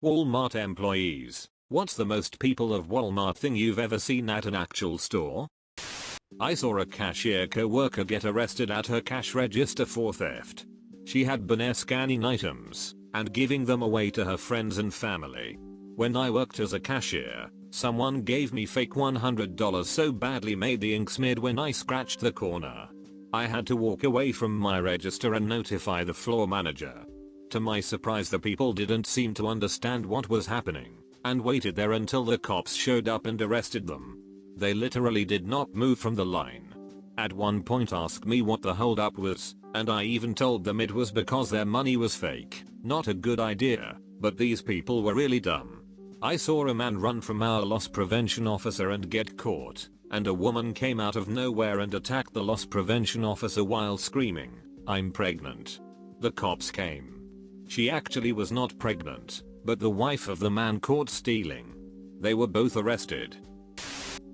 Walmart employees, what's the most people of Walmart thing you've ever seen at an actual store? I saw a cashier co-worker get arrested at her cash register for theft. She had been scanning items and giving them away to her friends and family. When I worked as a cashier, someone gave me fake $100 so badly made the ink smeared when I scratched the corner. I had to walk away from my register and notify the floor manager. To my surprise, the people didn't seem to understand what was happening and waited there until the cops showed up and arrested them. They literally did not move from the line. At one point asked me what the holdup was, and I even told them it was because their money was fake. Not a good idea, but these people were really dumb. I saw a man run from our loss prevention officer and get caught, and a woman came out of nowhere and attacked the loss prevention officer while screaming, "I'm pregnant." The cops came. She actually was not pregnant, but the wife of the man caught stealing. They were both arrested.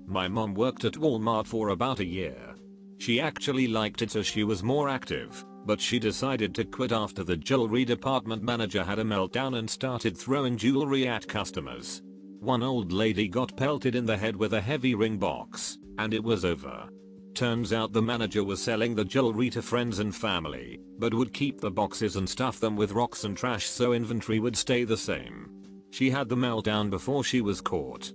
My mom worked at Walmart for about a year. She actually liked it as she was more active, but she decided to quit after the jewelry department manager had a meltdown and started throwing jewelry at customers. One old lady got pelted in the head with a heavy ring box, and it was over. Turns out the manager was selling the jewelry to friends and family, but would keep the boxes and stuff them with rocks and trash so inventory would stay the same. She had the meltdown before she was caught.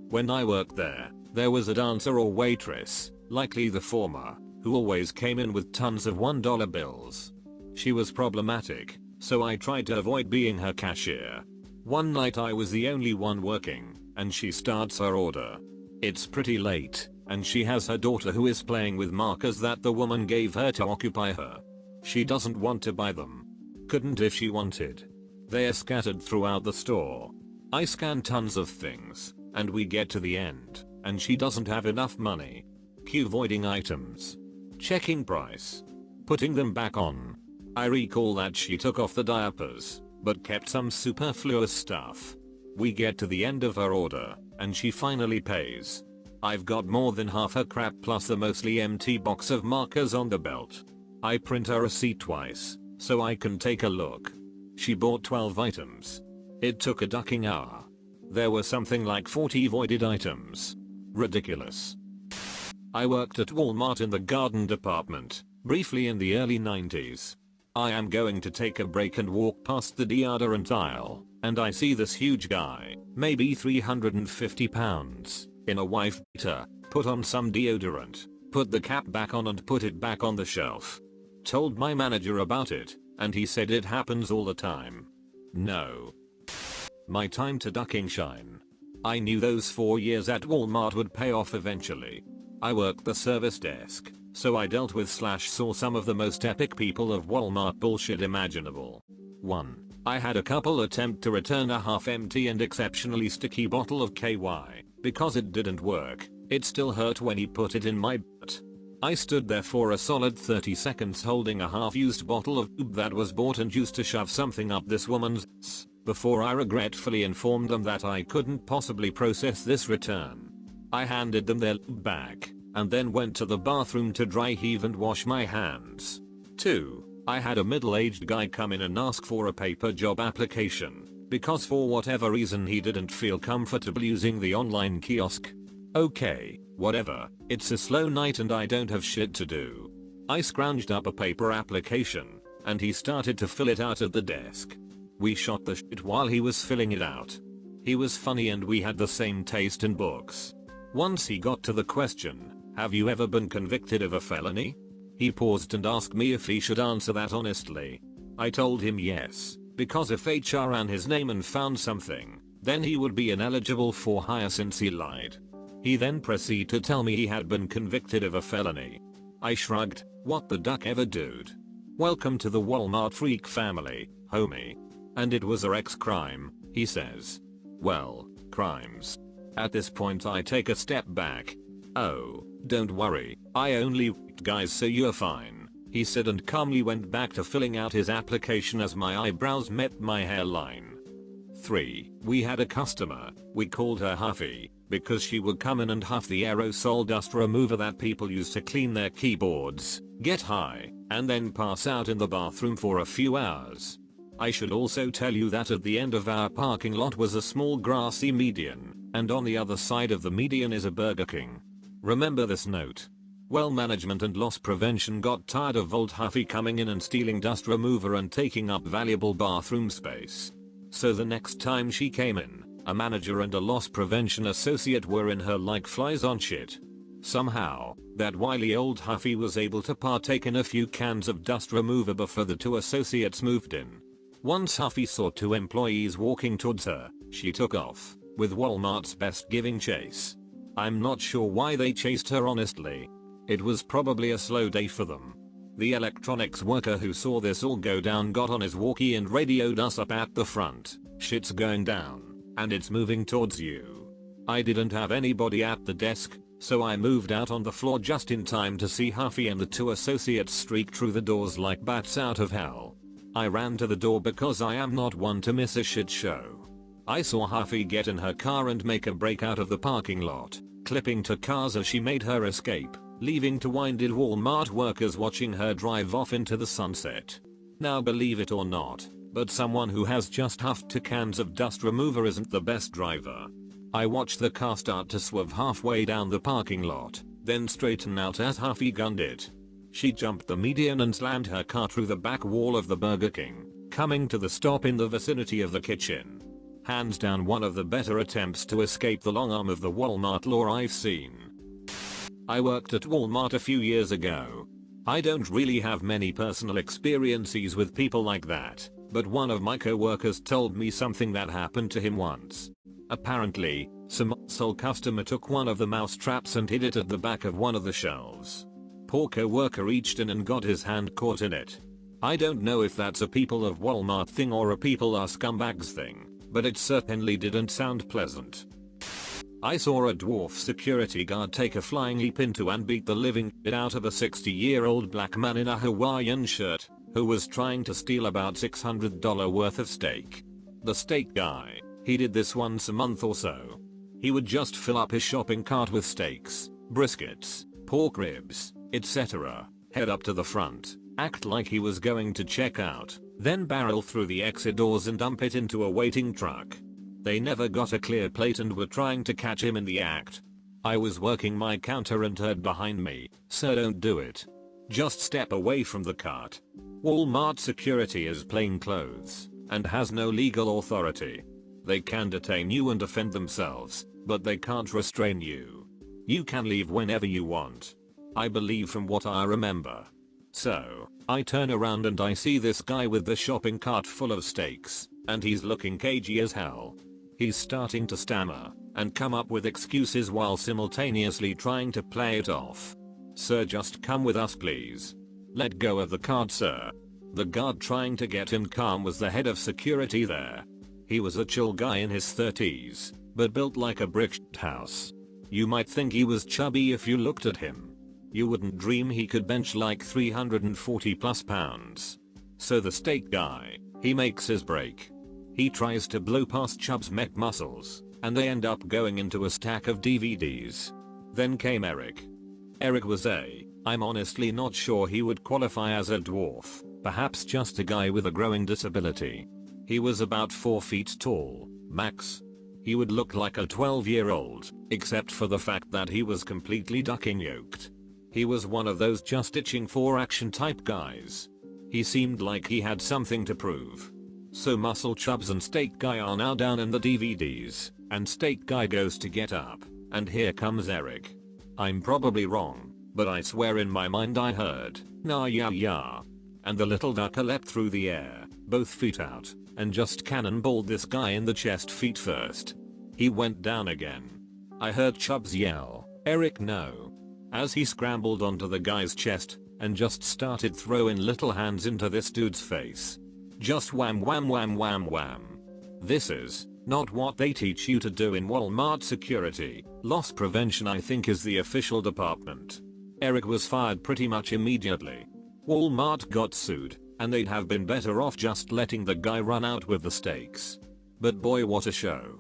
When I worked there was a dancer or waitress, likely the former, who always came in with tons of $1 bills. She was problematic, so I tried to avoid being her cashier. One night I was the only one working, and she starts her order. It's pretty late, and she has her daughter who is playing with markers that the woman gave her to occupy her. She doesn't want to buy them. Couldn't if she wanted. They are scattered throughout the store. I scan tons of things, and we get to the end, and she doesn't have enough money. Voiding items. Checking price. Putting them back on. I recall that she took off the diapers, but kept some superfluous stuff. We get to the end of her order, and she finally pays. I've got more than half her crap plus the mostly empty box of markers on the belt. I print her receipt twice, so I can take a look. She bought 12 items. It took a ducking hour. There were something like 40 voided items. Ridiculous. I worked at Walmart in the garden department, briefly in the early 90s. I am going to take a break and walk past the deodorant aisle, and I see this huge guy, maybe 350 pounds, in a wife beater, put on some deodorant, put the cap back on and put it back on the shelf. Told my manager about it, and he said it happens all the time. No. My time to ducking shine. I knew those 4 years at Walmart would pay off eventually. I worked the service desk, so I dealt with / saw some of the most epic people of Walmart bullshit imaginable. 1. I had a couple attempt to return a half-empty and exceptionally sticky bottle of KY. Because it didn't work, it still hurt when he put it in my butt. I stood there for a solid 30 seconds holding a half-used bottle of lube that was bought and used to shove something up this woman's ass, before I regretfully informed them that I couldn't possibly process this return. I handed them their lube back, and then went to the bathroom to dry heave and wash my hands. 2. I had a middle-aged guy come in and ask for a paper job application, because for whatever reason he didn't feel comfortable using the online kiosk. Okay, whatever, it's a slow night and I don't have shit to do. I scrounged up a paper application, and he started to fill it out at the desk. We shot the shit while he was filling it out. He was funny and we had the same taste in books. Once he got to the question, "Have you ever been convicted of a felony?" he paused and asked me if he should answer that honestly. I told him yes, because if HR ran his name and found something, then he would be ineligible for hire since he lied. He then proceeded to tell me he had been convicted of a felony. I shrugged, "What the duck ever, dude? Welcome to the Walmart freak family, homie." "And it was a ex-crime," he says. Well, crimes. At this point I take a step back. "Oh, don't worry, I only raped guys so you're fine," he said and calmly went back to filling out his application as my eyebrows met my hairline. 3. We had a customer, we called her Huffy, because she would come in and huff the aerosol dust remover that people use to clean their keyboards, get high, and then pass out in the bathroom for a few hours. I should also tell you that at the end of our parking lot was a small grassy median, and on the other side of the median is a Burger King. Remember this note. Well, management and loss prevention got tired of old Huffy coming in and stealing dust remover and taking up valuable bathroom space. So the next time she came in, a manager and a loss prevention associate were in her like flies on shit. Somehow, that wily old Huffy was able to partake in a few cans of dust remover before the two associates moved in. Once Huffy saw two employees walking towards her, she took off, with Walmart's best giving chase. I'm not sure why they chased her honestly. It was probably a slow day for them. The electronics worker who saw this all go down got on his walkie and radioed us up at the front. Shit's going down, and it's moving towards you. I didn't have anybody at the desk, so I moved out on the floor just in time to see Huffy and the two associates streak through the doors like bats out of hell. I ran to the door because I am not one to miss a shit show. I saw Huffy get in her car and make a break out of the parking lot, clipping to cars as she made her escape, leaving two-winded Walmart workers watching her drive off into the sunset. Now believe it or not, but someone who has just huffed 2 cans of dust remover isn't the best driver. I watched the car start to swerve halfway down the parking lot, then straighten out as Huffy gunned it. She jumped the median and slammed her car through the back wall of the Burger King, coming to the stop in the vicinity of the kitchen. Hands down one of the better attempts to escape the long arm of the Walmart law I've seen. I worked at Walmart a few years ago. I don't really have many personal experiences with people like that, but one of my co-workers told me something that happened to him once. Apparently, some asshole customer took one of the mouse traps and hid it at the back of one of the shelves. Poor co-worker reached in and got his hand caught in it. I don't know if that's a people of Walmart thing or a people are scumbags thing, but it certainly didn't sound pleasant. I saw a dwarf security guard take a flying leap into and beat the living shit out of a 60-year-old black man in a Hawaiian shirt, who was trying to steal about $600 worth of steak. The steak guy, he did this once a month or so. He would just fill up his shopping cart with steaks, briskets, pork ribs, etc., head up to the front, act like he was going to check out, then barrel through the exit doors and dump it into a waiting truck. They never got a clear plate and were trying to catch him in the act. I was working my counter and heard behind me, "Sir, don't do it. Just step away from the cart." Walmart security is plain clothes and has no legal authority. They can detain you and defend themselves, but they can't restrain you. You can leave whenever you want, I believe, from what I remember. So, I turn around and I see this guy with the shopping cart full of steaks, and he's looking cagey as hell. He's starting to stammer and come up with excuses while simultaneously trying to play it off. "Sir, just come with us please. Let go of the cart, sir." The guard trying to get him calm was the head of security there. He was a chill guy in his 30s, but built like a brick house. You might think he was chubby if you looked at him. You wouldn't dream he could bench like 340 plus pounds. So the steak guy, he makes his break. He tries to blow past Chubb's mech muscles, and they end up going into a stack of DVDs. Then came Eric. Eric was I'm honestly not sure he would qualify as a dwarf, perhaps just a guy with a growing disability. He was about 4 feet tall, max. He would look like a 12-year-old, except for the fact that he was completely ducking yoked. He was one of those just itching for action type guys. He seemed like he had something to prove. So Muscle Chubbs and Steak Guy are now down in the DVDs, and Steak Guy goes to get up, and here comes Eric. I'm probably wrong, but I swear in my mind I heard, "Nah yeah yeah." And the little ducker leapt through the air, both feet out, and just cannonballed this guy in the chest feet first. He went down again. I heard Chubbs yell, "Eric, no," as he scrambled onto the guy's chest and just started throwing little hands into this dude's face. Just wham wham wham wham wham. This is not what they teach you to do in Walmart security. Loss prevention, I think, is the official department. Eric was fired pretty much immediately. Walmart got sued, and they'd have been better off just letting the guy run out with the steaks. But boy, what a show.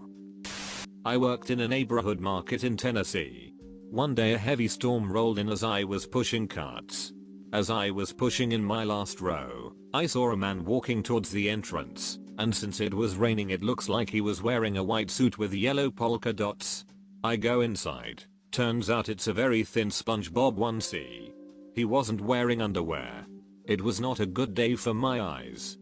I worked in a neighborhood market in Tennessee. One day a heavy storm rolled in as I was pushing carts. As I was pushing in my last row, I saw a man walking towards the entrance, and since it was raining it looks like he was wearing a white suit with yellow polka dots. I go inside, turns out it's a very thin SpongeBob onesie. He wasn't wearing underwear. It was not a good day for my eyes.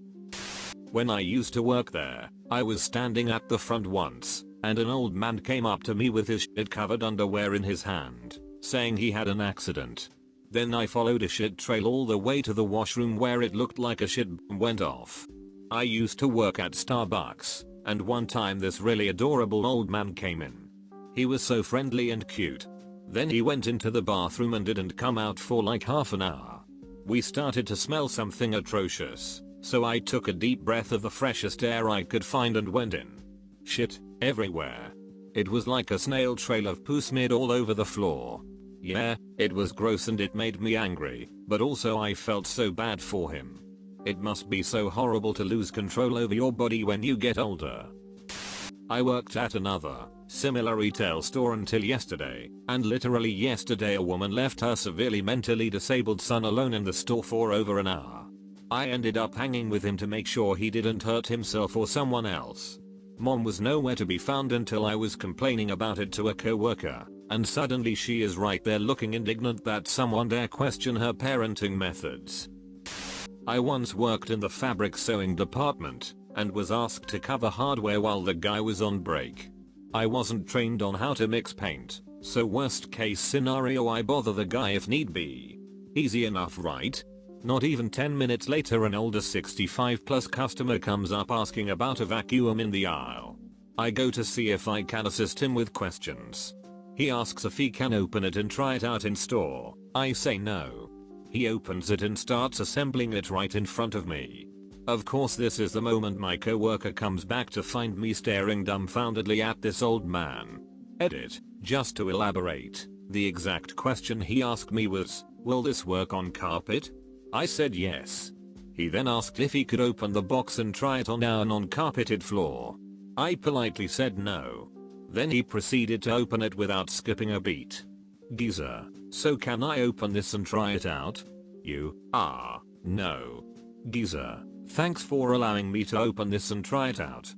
When I used to work there, I was standing at the front once, and an old man came up to me with his shit-covered underwear in his hand, saying he had an accident. Then I followed a shit trail all the way to the washroom where it looked like a shit went off. I used to work at Starbucks, and one time this really adorable old man came in. He was so friendly and cute. Then he went into the bathroom and didn't come out for like half an hour. We started to smell something atrocious, so I took a deep breath of the freshest air I could find and went in. Shit everywhere. It was like a snail trail of poo smeared all over the floor. Yeah, it was gross and it made me angry, but also I felt so bad for him. It must be so horrible to lose control over your body when you get older. I worked at another, similar retail store until yesterday, and literally yesterday a woman left her severely mentally disabled son alone in the store for over an hour. I ended up hanging with him to make sure he didn't hurt himself or someone else. Mom was nowhere to be found until I was complaining about it to a coworker, and suddenly she is right there looking indignant that someone dare question her parenting methods. I once worked in the fabric sewing department, and was asked to cover hardware while the guy was on break. I wasn't trained on how to mix paint, so worst case scenario I bother the guy if need be. Easy enough, right? Not even 10 minutes later an older 65 plus customer comes up asking about a vacuum in the aisle. I go to see if I can assist him with questions. He asks if he can open it and try it out in store. I say no. He opens it and starts assembling it right in front of me. Of course this is the moment my coworker comes back to find me staring dumbfoundedly at this old man. Edit. Just to elaborate, the exact question he asked me was, "Will this work on carpet?" I said yes. He then asked if he could open the box and try it on our non-carpeted floor. I politely said no. Then he proceeded to open it without skipping a beat. "Geezer, so can I open this and try it out?" No. "Geezer, thanks for allowing me to open this and try it out."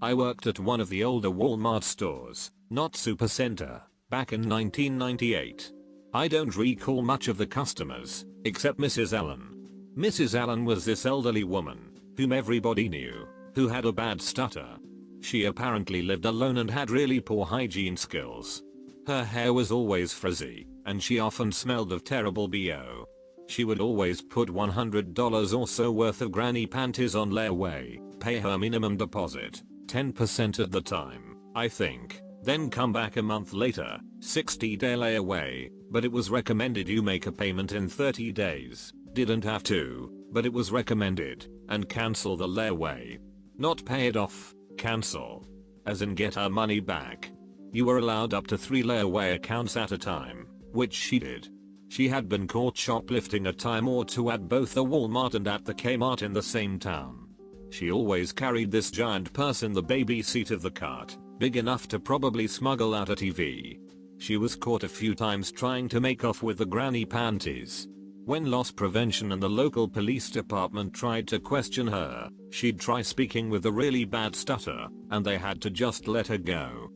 I worked at one of the older Walmart stores, not Supercenter, back in 1998. I don't recall much of the customers, except Mrs. Allen. Mrs. Allen was this elderly woman, whom everybody knew, who had a bad stutter. She apparently lived alone and had really poor hygiene skills. Her hair was always frizzy, and she often smelled of terrible BO. She would always put $100 or so worth of granny panties on layaway, pay her minimum deposit, 10% at the time, I think, then come back a month later, 60-day layaway, but it was recommended you make a payment in 30 days, didn't have to, but it was recommended, and cancel the layaway. Not pay it off, cancel. As in get our money back. You were allowed up to 3 layaway accounts at a time, which she did. She had been caught shoplifting a time or two at both the Walmart and at the Kmart in the same town. She always carried this giant purse in the baby seat of the cart, big enough to probably smuggle out a TV. She was caught a few times trying to make off with the granny panties. When loss prevention and the local police department tried to question her, she'd try speaking with a really bad stutter, and they had to just let her go.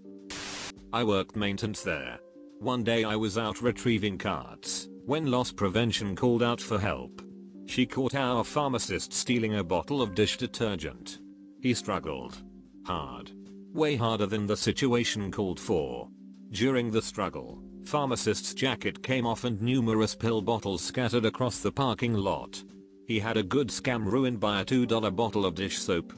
I worked maintenance there. One day I was out retrieving carts, when loss prevention called out for help. She caught our pharmacist stealing a bottle of dish detergent. He struggled. Hard. Way harder than the situation called for. During the struggle, pharmacist's jacket came off and numerous pill bottles scattered across the parking lot. He had a good scam ruined by a $2 bottle of dish soap.